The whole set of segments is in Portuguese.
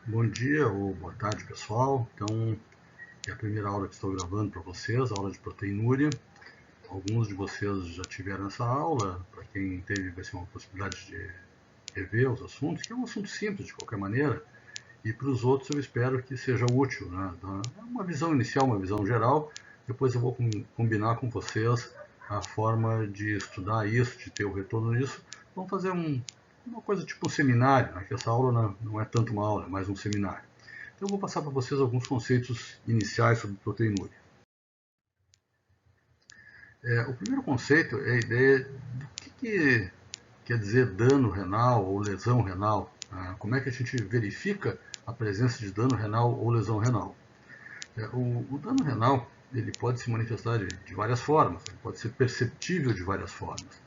Bom dia ou boa tarde, pessoal. Então, é a primeira aula que estou gravando para vocês, a aula de proteinúria. Alguns de vocês já tiveram essa aula, para quem teve vai ser uma possibilidade de rever os assuntos, que é um assunto simples de qualquer maneira, e para os outros eu espero que seja útil, né? Uma visão inicial, uma visão geral, depois eu vou combinar com vocês a forma de estudar isso, de ter o retorno nisso. Vamos fazer uma coisa tipo um seminário, né? Que essa aula não é tanto uma aula, é mais um seminário. Então eu vou passar para vocês alguns conceitos iniciais sobre proteinúria. O primeiro conceito é a ideia do que quer dizer dano renal ou lesão renal. Como é que a gente verifica a presença de dano renal ou lesão renal? O dano renal ele pode se manifestar de várias formas, ele pode ser perceptível de várias formas.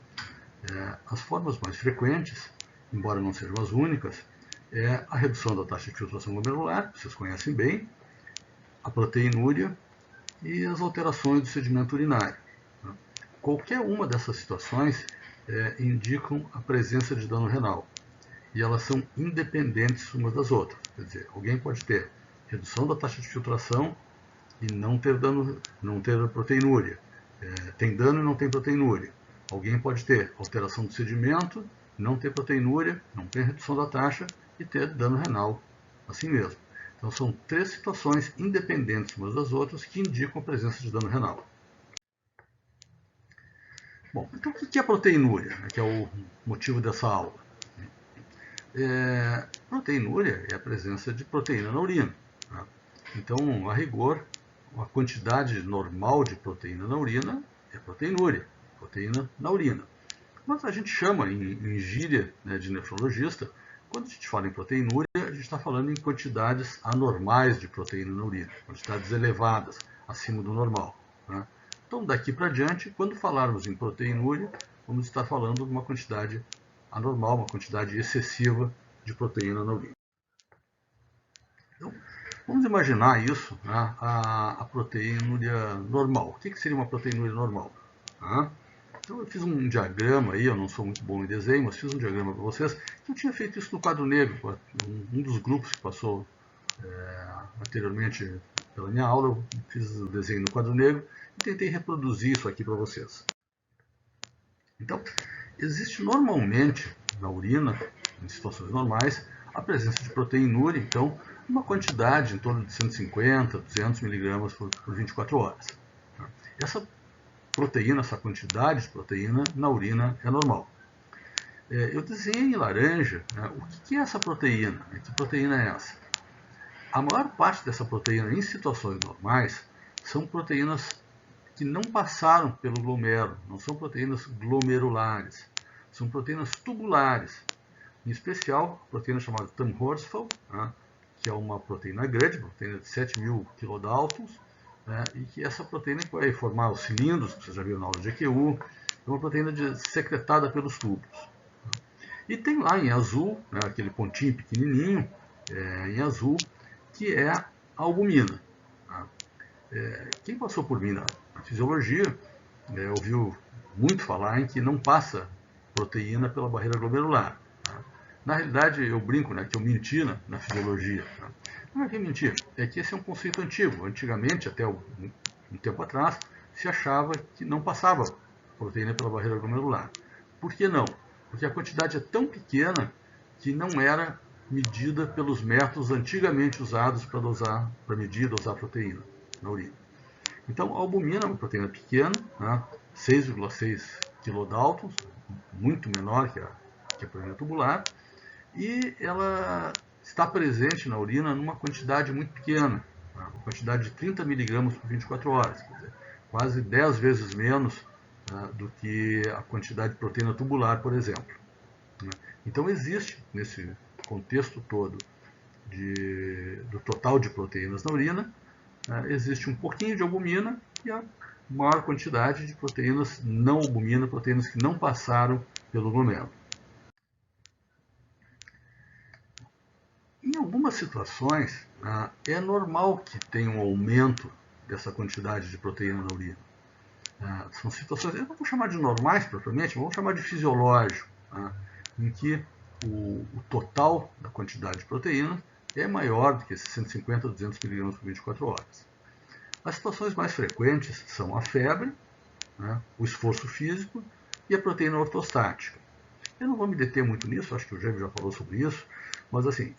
As formas mais frequentes, embora não sejam as únicas, é a redução da taxa de filtração glomerular, que vocês conhecem bem, a proteinúria e as alterações do sedimento urinário. Qualquer uma dessas situações indicam a presença de dano renal e elas são independentes umas das outras. Quer dizer, alguém pode ter redução da taxa de filtração e não ter dano, não ter proteinúria. Tem dano e não tem proteinúria. Alguém pode ter alteração do sedimento, não ter proteinúria, não ter redução da taxa e ter dano renal assim mesmo. Então são três situações independentes umas das outras que indicam a presença de dano renal. Bom, então o que é proteinúria, que é o motivo dessa aula? Proteinúria é a presença de proteína na urina. Tá? Então, a rigor, a quantidade normal de proteína na urina é proteinúria, proteína na urina. Mas a gente chama, em gíria, né, de nefrologista, quando a gente fala em proteinúria, a gente está falando em quantidades anormais de proteína na urina, quantidades elevadas, acima do normal. Né? Então, daqui para diante, quando falarmos em proteinúria, vamos estar falando de uma quantidade anormal, uma quantidade excessiva de proteína na urina. Então, vamos imaginar isso, né, a proteinúria normal. O que seria uma proteinúria normal? Tá? Então eu fiz um diagrama aí, eu não sou muito bom em desenho, mas fiz um diagrama para vocês. Eu tinha feito isso no quadro negro, um dos grupos que passou anteriormente pela minha aula, eu fiz o desenho no quadro negro e tentei reproduzir isso aqui para vocês. Então, existe normalmente na urina, em situações normais, a presença de proteinúria, então, uma quantidade em torno de 150, 200 miligramas por 24 horas. Essa proteína, essa quantidade de proteína na urina é normal. Eu desenhei em laranja, né, o que é essa proteína? Que proteína é essa? A maior parte dessa proteína em situações normais são proteínas que não passaram pelo glomérulo, não são proteínas glomerulares, são proteínas tubulares. Em especial, a proteína chamada Tam-Horsfeld, né, que é uma proteína grande, proteína de 7.000 kilodaltons, né, e que essa proteína vai formar os cilindros, que você já viu na aula de EQU, é uma proteína secretada pelos tubos. E tem lá em azul, né, aquele pontinho pequenininho, em azul, que é a albumina. Tá? Quem passou por mim na fisiologia ouviu muito falar em que não passa proteína pela barreira glomerular. Tá? Na realidade, eu brinco, né, que eu menti na fisiologia. Tá? Não é que mentir, é que esse é um conceito antigo. Antigamente, até um tempo atrás, se achava que não passava proteína pela barreira glomerular. Por que não? Porque a quantidade é tão pequena que não era medida pelos métodos antigamente usados para medir e dosar proteína na urina. Então, a albumina é uma proteína pequena, né, 6,6 kilodaltons, muito menor que a proteína tubular, e ela está presente na urina numa quantidade muito pequena, uma quantidade de 30 miligramas por 24 horas, quer dizer, quase 10 vezes menos do que a quantidade de proteína tubular, por exemplo. Então existe, nesse contexto todo do total de proteínas na urina, existe um pouquinho de albumina e a maior quantidade de proteínas não albumina, proteínas que não passaram pelo glomérulo. Em algumas situações, é normal que tenha um aumento dessa quantidade de proteína na urina. São situações, eu não vou chamar de normais propriamente, vou chamar de fisiológico, em que o total da quantidade de proteína é maior do que esses 150 a 200 mg por 24 horas. As situações mais frequentes são a febre, né, o esforço físico e a proteína ortostática. Eu não vou me deter muito nisso, acho que o Jaime já falou sobre isso, mas assim,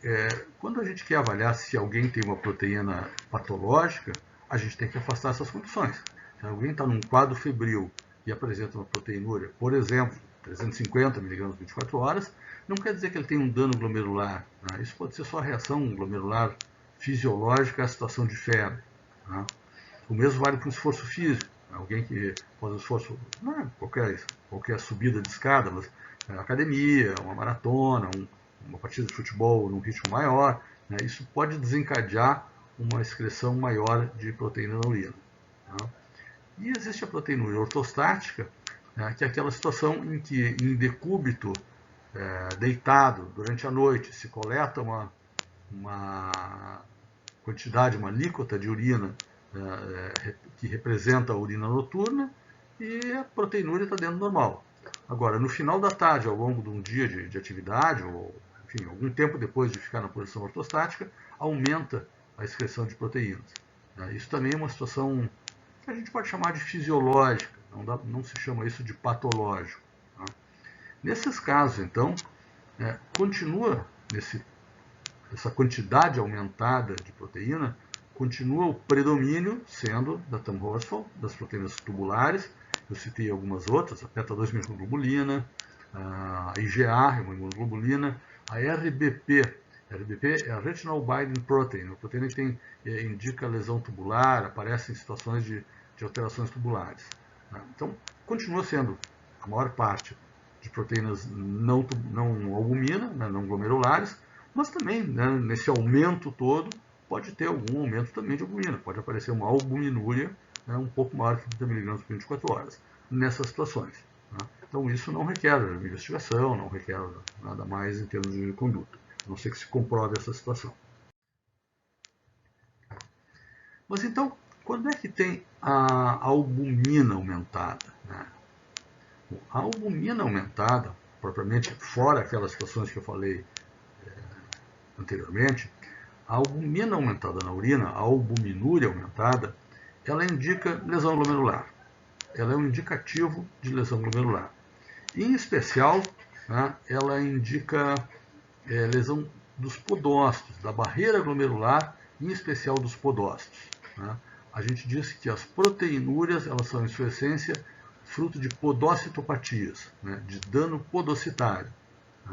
quando a gente quer avaliar se alguém tem uma proteína patológica, a gente tem que afastar essas condições. Se alguém está num quadro febril e apresenta uma proteinúria, por exemplo, 350 mg por 24 horas, não quer dizer que ele tem um dano glomerular. Né? Isso pode ser só reação glomerular fisiológica à situação de febre. Né? O mesmo vale para o esforço físico. Alguém que faz um esforço, não é qualquer subida de escada, mas academia, uma maratona, uma partida de futebol num ritmo maior, né, isso pode desencadear uma excreção maior de proteína na urina. Tá? E existe a proteína ortostática, né, que é aquela situação em que, em decúbito, deitado durante a noite, se coleta uma quantidade, uma alíquota de urina que representa a urina noturna e a proteinúria está dentro do normal. Agora, no final da tarde, ao longo de um dia de atividade, ou enfim, algum tempo depois de ficar na posição ortostática, aumenta a excreção de proteínas. Isso também é uma situação que a gente pode chamar de fisiológica, não se chama isso de patológico. Tá? Nesses casos, então, continua essa quantidade aumentada de proteína, continua o predomínio sendo da Thom-Horsfall, das proteínas tubulares. Eu citei algumas outras, a beta-2-imunoglobulina, a IgA, uma imunoglobulina, a RBP. A RBP é a Retinol Binding Protein, uma proteína que indica lesão tubular, aparece em situações de alterações tubulares. Então, continua sendo a maior parte de proteínas não albumina, não glomerulares, mas também, né, nesse aumento todo, pode ter algum aumento também de albumina. Pode aparecer uma albuminúria, né, um pouco maior que 30 mg por 24 horas, nessas situações. Né? Então, isso não requer investigação, não requer nada mais em termos de conduta, a não ser que se comprove essa situação. Mas então, quando é que tem a albumina aumentada? Né? A albumina aumentada, propriamente fora aquelas situações que eu falei anteriormente, a albumina aumentada na urina, a albuminúria aumentada, ela indica lesão glomerular. Ela é um indicativo de lesão glomerular. Em especial, né, ela indica lesão dos podócitos, da barreira glomerular, em especial dos podócitos. Né? A gente diz que as proteinúrias, elas são, em sua essência, fruto de podocitopatias, né, de dano podocitário. Né?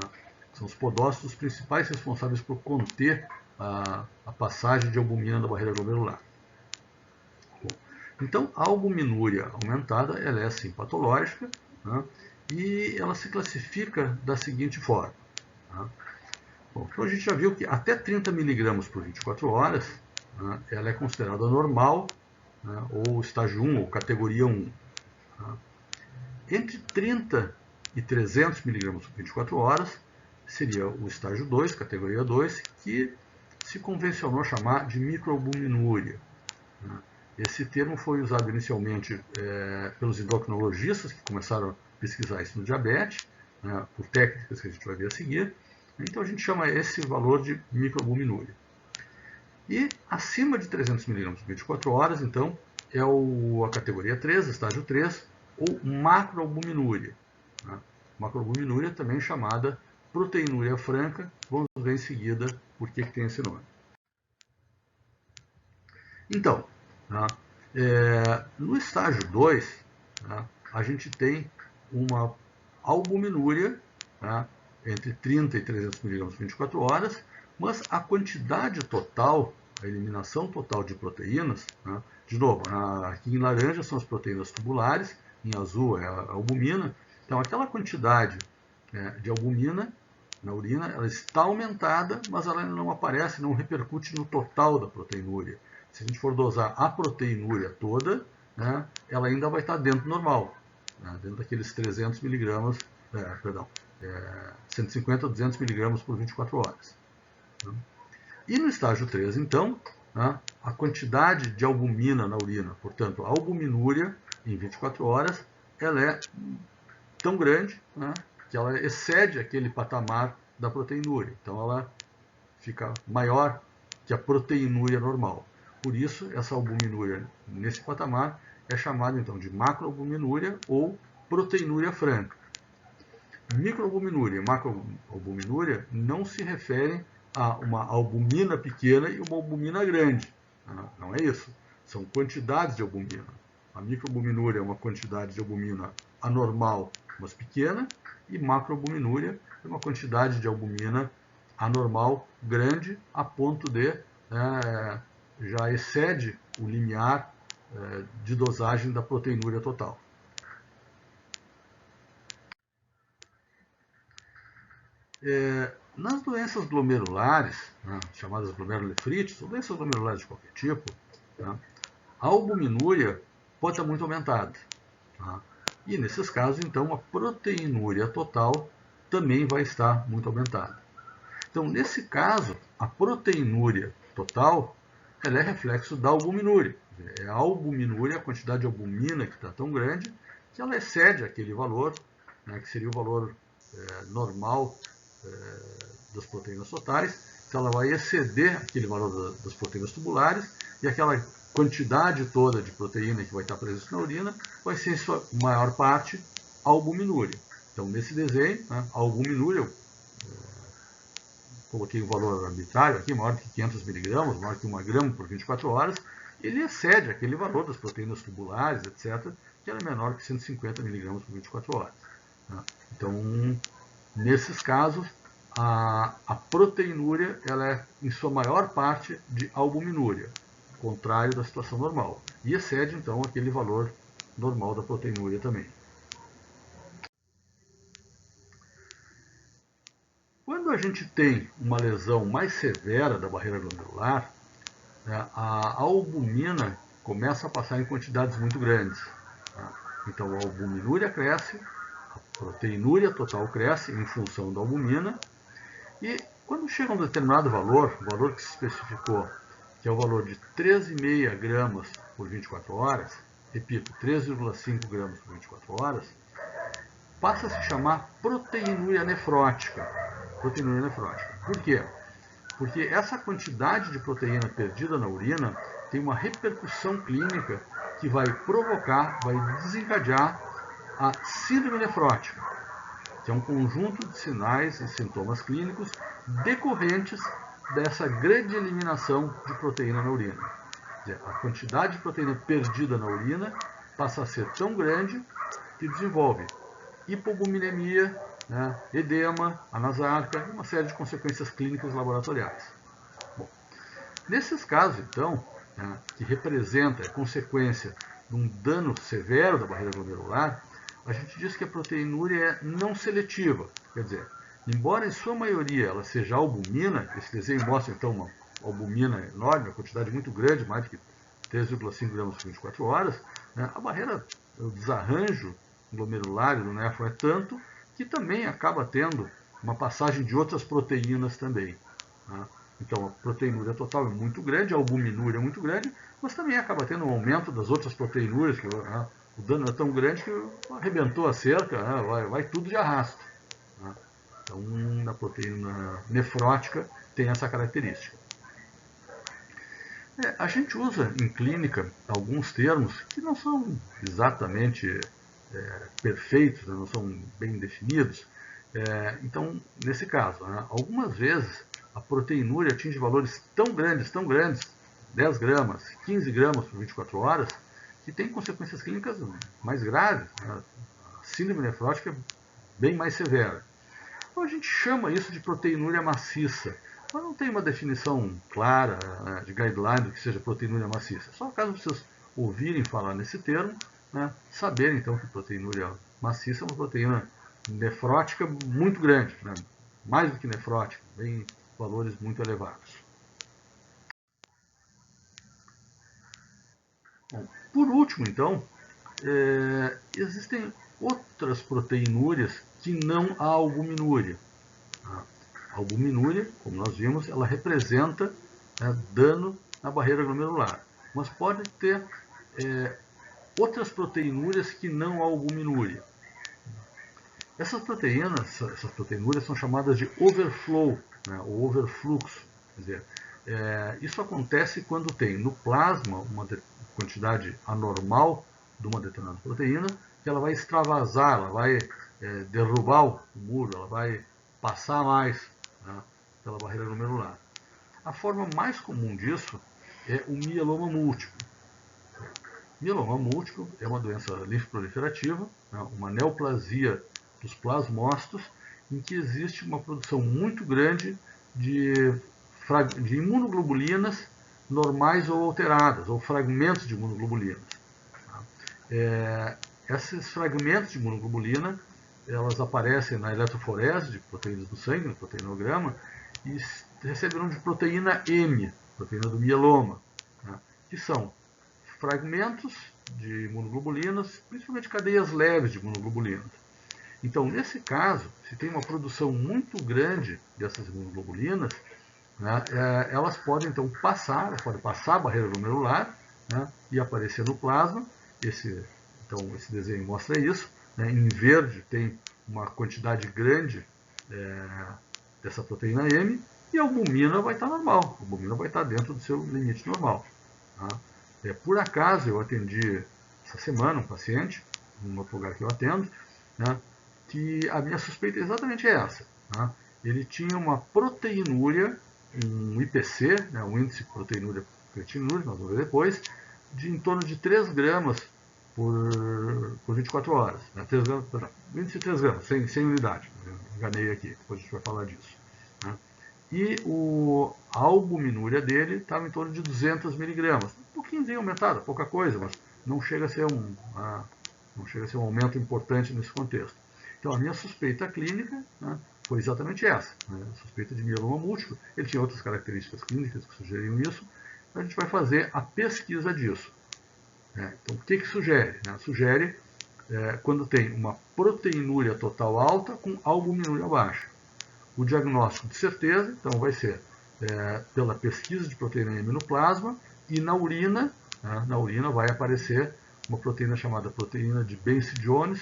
São os podócitos principais responsáveis por conter a passagem de albumina da barreira glomerular. Bom, então, a albuminúria aumentada, ela é sim patológica, né, e ela se classifica da seguinte forma. Né? Bom, então a gente já viu que até 30 mg por 24 horas, né, ela é considerada normal, né, ou estágio 1, ou categoria 1. Né? Entre 30 e 300 mg por 24 horas, seria o estágio 2, categoria 2, que se convencionou chamar de microalbuminúria. Né? Esse termo foi usado inicialmente pelos endocrinologistas, que começaram a pesquisar isso no diabetes, né, por técnicas que a gente vai ver a seguir. Então a gente chama esse valor de microalbuminúria. E acima de 300 mg por 24 horas, então, é a categoria 3, estágio 3, ou macroalbuminúria. Né? Macroalbuminúria também chamada proteinúria franca, vamos ver em seguida por que tem esse nome. Então, né, no estágio 2, né, a gente tem uma albuminúria, né, entre 30 e 300 mg por 24 horas, mas a quantidade total, a eliminação total de proteínas, né, de novo, aqui em laranja são as proteínas tubulares, em azul é a albumina, então aquela quantidade de albumina na urina, ela está aumentada, mas ela não aparece, não repercute no total da proteinúria. Se a gente for dosar a proteinúria toda, né, ela ainda vai estar dentro do normal, né, dentro daqueles 300 mg, 150 a 200 mg por 24 horas. Né. E no estágio 3, então, né, a quantidade de albumina na urina, portanto, a albuminúria em 24 horas, ela é tão grande, né, que ela excede aquele patamar da proteinúria. Então, ela fica maior que a proteinúria normal. Por isso, essa albuminúria nesse patamar é chamada então de macroalbuminúria ou proteinúria franca. Microalbuminúria e macroalbuminúria não se referem a uma albumina pequena e uma albumina grande. Não é isso. São quantidades de albumina. A microalbuminúria é uma quantidade de albumina anormal, mas pequena, e macroalbuminúria é uma quantidade de albumina anormal grande a ponto de já excede o limiar de dosagem da proteinúria total. Nas doenças glomerulares, chamadas glomerulonefrites, ou doenças glomerulares de qualquer tipo, a albuminúria pode estar muito aumentada. E nesses casos, então, a proteinúria total também vai estar muito aumentada. Então, nesse caso, a proteinúria total ela é reflexo da albuminúria. É a albuminúria, a quantidade de albumina que está tão grande, que ela excede aquele valor, que seria o valor normal das proteínas totais. Então, ela vai exceder aquele valor das proteínas tubulares e aquela quantidade toda de proteína que vai estar presente na urina vai ser, em sua maior parte, albuminúria. Então, nesse desenho, a albuminúria, coloquei um valor arbitrário aqui, maior que 500 miligramas, maior que 1 grama por 24 horas, ele excede aquele valor das proteínas tubulares, etc., que era menor que 150 miligramas por 24 horas. Então, nesses casos, a proteinúria ela é, em sua maior parte, de albuminúria, contrário da situação normal, e excede, então, aquele valor normal da proteinúria também. Quando a gente tem uma lesão mais severa da barreira glomerular, a albumina começa a passar em quantidades muito grandes. Então, a albuminúria cresce, a proteinúria total cresce em função da albumina, e quando chega a um determinado valor, o valor que se especificou, que é o valor de 13,5 gramas por 24 horas, repito, 3,5 gramas por 24 horas, passa a se chamar proteinúria nefrótica. Proteinúria nefrótica. Por quê? Porque essa quantidade de proteína perdida na urina tem uma repercussão clínica que vai provocar, vai desencadear a síndrome nefrótica, que é um conjunto de sinais e sintomas clínicos decorrentes dessa grande eliminação de proteína na urina. Quer dizer, a quantidade de proteína perdida na urina passa a ser tão grande que desenvolve hipoalbuminemia, edema, anasarca e uma série de consequências clínicas laboratoriais. Bom, nesses casos, então, que representa a consequência de um dano severo da barreira glomerular, a gente diz que a proteinúria é não seletiva. Quer dizer, embora em sua maioria ela seja albumina, esse desenho mostra então uma albumina enorme, uma quantidade muito grande, mais de 3,5 gramas por 24 horas, a barreira, o desarranjo glomerular e do néfron é tanto que também acaba tendo uma passagem de outras proteínas também. Então, a proteinúria total é muito grande, a albuminúria é muito grande, mas também acaba tendo um aumento das outras proteinúrias, que o dano é tão grande que arrebentou a cerca, vai tudo de arrasto. Então, na proteína nefrótica tem essa característica. A gente usa em clínica alguns termos que não são exatamente perfeitos, não são bem definidos. Então, nesse caso, algumas vezes a proteinúria atinge valores tão grandes, 10 gramas, 15 gramas por 24 horas, que tem consequências clínicas mais graves. A síndrome nefrótica é bem mais severa. Então, a gente chama isso de proteinúria maciça, mas não tem uma definição clara de guideline do que seja proteinúria maciça. Só caso vocês ouvirem falar nesse termo, saberem então que proteinúria maciça é uma proteína nefrótica muito grande, mais do que nefrótica, em valores muito elevados. Bom, por último, então, existem outras proteinúrias que não a albuminúria. A albuminúria, como nós vimos, ela representa dano na barreira glomerular, mas pode ter outras proteinúrias que não a albuminúria. Essas proteinúrias são chamadas de overflow, ou overfluxo. Quer dizer, isso acontece quando tem no plasma uma quantidade anormal de uma determinada proteína, que ela vai extravasar, ela vai derrubar o muro, ela vai passar mais, né, pela barreira glomerular. A forma mais comum disso é o mieloma múltiplo. Mieloma múltiplo é uma doença linfoproliferativa, né, uma neoplasia dos plasmócitos, em que existe uma produção muito grande de imunoglobulinas normais ou alteradas, ou fragmentos de imunoglobulinas. Esses fragmentos de imunoglobulina, elas aparecem na eletroforese de proteínas do sangue, no proteinograma, e recebem o nome de proteína M, proteína do mieloma, né, que são fragmentos de imunoglobulinas, principalmente cadeias leves de imunoglobulinas. Então, nesse caso, se tem uma produção muito grande dessas imunoglobulinas, né, elas podem então passar a barreira glomerular, né, e aparecer no plasma. Então, esse desenho mostra isso. Né, em verde tem uma quantidade grande dessa proteína M, e a albumina vai estar normal, a albumina vai estar dentro do seu limite normal. Tá? Por acaso, eu atendi essa semana um paciente, num outro lugar que eu atendo, né, que a minha suspeita é exatamente essa. Tá? Ele tinha uma proteinúria, um IPC, né, um índice de proteinúria creatinúria, nós vamos ver depois, de em torno de 3 gramas por 24 horas. Né, 3 gramas, índice de 3 gramas, sem unidade. Eu enganei aqui, depois a gente vai falar disso. Né? E a albuminúria dele estava em torno de 200 miligramas. Um pouquinho aumentada, pouca coisa, mas não chega a ser um aumento importante nesse contexto. Então, a minha suspeita clínica, né, foi exatamente essa, né, a suspeita de mieloma múltiplo. Ele tinha outras características clínicas que sugeriam isso, mas a gente vai fazer a pesquisa disso. Né. Então, o que sugere? Né? Sugere quando tem uma proteinúria total alta com albuminúria baixa. O diagnóstico de certeza, então, vai ser pela pesquisa de proteína M no plasma, e na urina, né, vai aparecer uma proteína chamada proteína de Bence-Jones,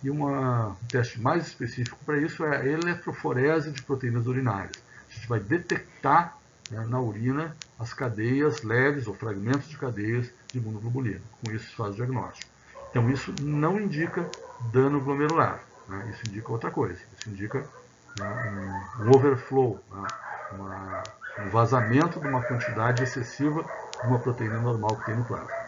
e um teste mais específico para isso é a eletroforese de proteínas urinárias. A gente vai detectar, né, na urina as cadeias leves ou fragmentos de cadeias de imunoglobulina. Com isso se faz o diagnóstico. Então isso não indica dano glomerular, né? Isso indica outra coisa. Isso indica, né, um overflow, né, um vazamento de uma quantidade excessiva de uma proteína normal que tem no plasma.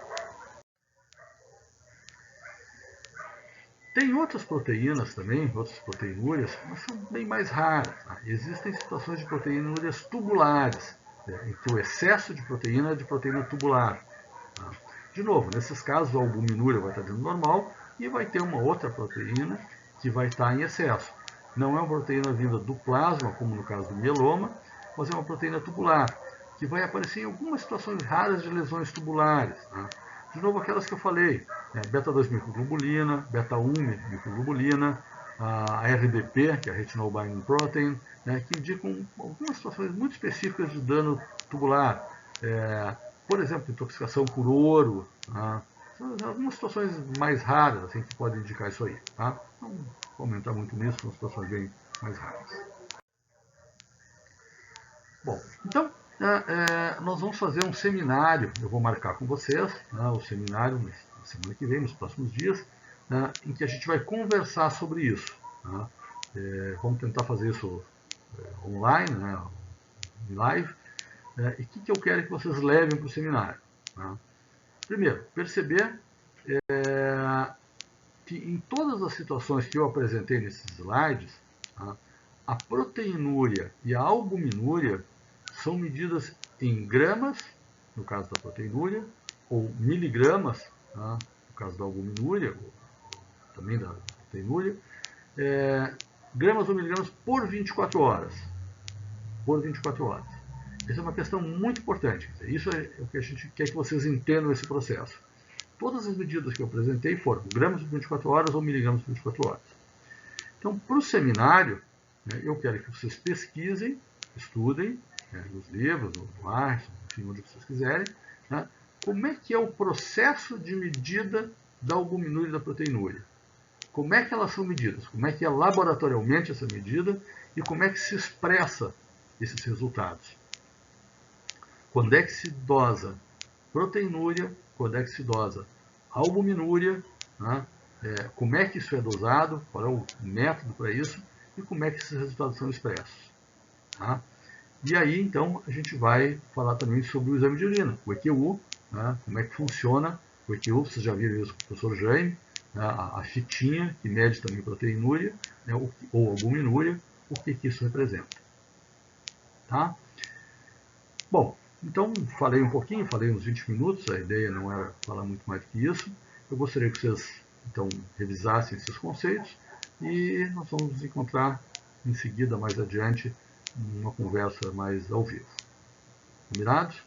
Tem outras proteínas também, outras proteinúrias, mas são bem mais raras. Tá? Existem situações de proteinúrias tubulares, em que o excesso de proteína é de proteína tubular. Tá? De novo, nesses casos a albuminúria vai estar dentro do normal e vai ter uma outra proteína que vai estar em excesso. Não é uma proteína vinda do plasma, como no caso do mieloma, mas é uma proteína tubular, que vai aparecer em algumas situações raras de lesões tubulares. Tá? De novo, aquelas que eu falei, beta-2 microglobulina, beta-1 microglobulina, a RBP, que é a Retinol Binding Protein, né, que indicam algumas situações muito específicas de dano tubular. Por exemplo, intoxicação por ouro. Tá? Algumas situações mais raras assim, que podem indicar isso aí. Tá? Não vou aumentar muito nisso, são situações bem mais raras. Bom, então, nós vamos fazer um seminário, eu vou marcar com vocês, né, o seminário na semana que vem, nos próximos dias, né, em que a gente vai conversar sobre isso. Né? Vamos tentar fazer isso online, né, em live. E o que eu quero que vocês levem para o seminário? Né? Primeiro, perceber que em todas as situações que eu apresentei nesses slides, tá, a proteinúria e a albuminúria são medidas em gramas, no caso da proteinúria, ou miligramas, tá, no caso da albuminúria, ou também da proteinúria, gramas ou miligramas por 24 horas. Por 24 horas. Essa é uma questão muito importante. Isso é o que a gente quer que vocês entendam esse processo. Todas as medidas que eu apresentei foram gramas por 24 horas ou miligramas por 24 horas. Então, para o seminário, né, eu quero que vocês pesquisem, estudem, nos livros, no Arts, enfim, onde vocês quiserem, né, como é que é o processo de medida da albuminúria e da proteinúria. Como é que elas são medidas? Como é que é laboratorialmente essa medida e como é que se expressa esses resultados. quando é que se dosa proteinúria, quando é que se dosa albuminúria, né? Como é que isso é dosado, qual é o método para isso e como é que esses resultados são expressos. Tá? E aí, então, a gente vai falar também sobre o exame de urina, o EQU, né? Como é que funciona o EQU, vocês já viram isso com o professor Jaime, né? A fitinha que mede também proteinúria, né? ou albuminúria, o que isso representa. Tá? Bom, então falei um pouquinho, falei uns 20 minutos, a ideia não era falar muito mais do que isso. Eu gostaria que vocês, então, revisassem esses conceitos e nós vamos nos encontrar em seguida, mais adiante, numa conversa mais ao vivo. Combinados?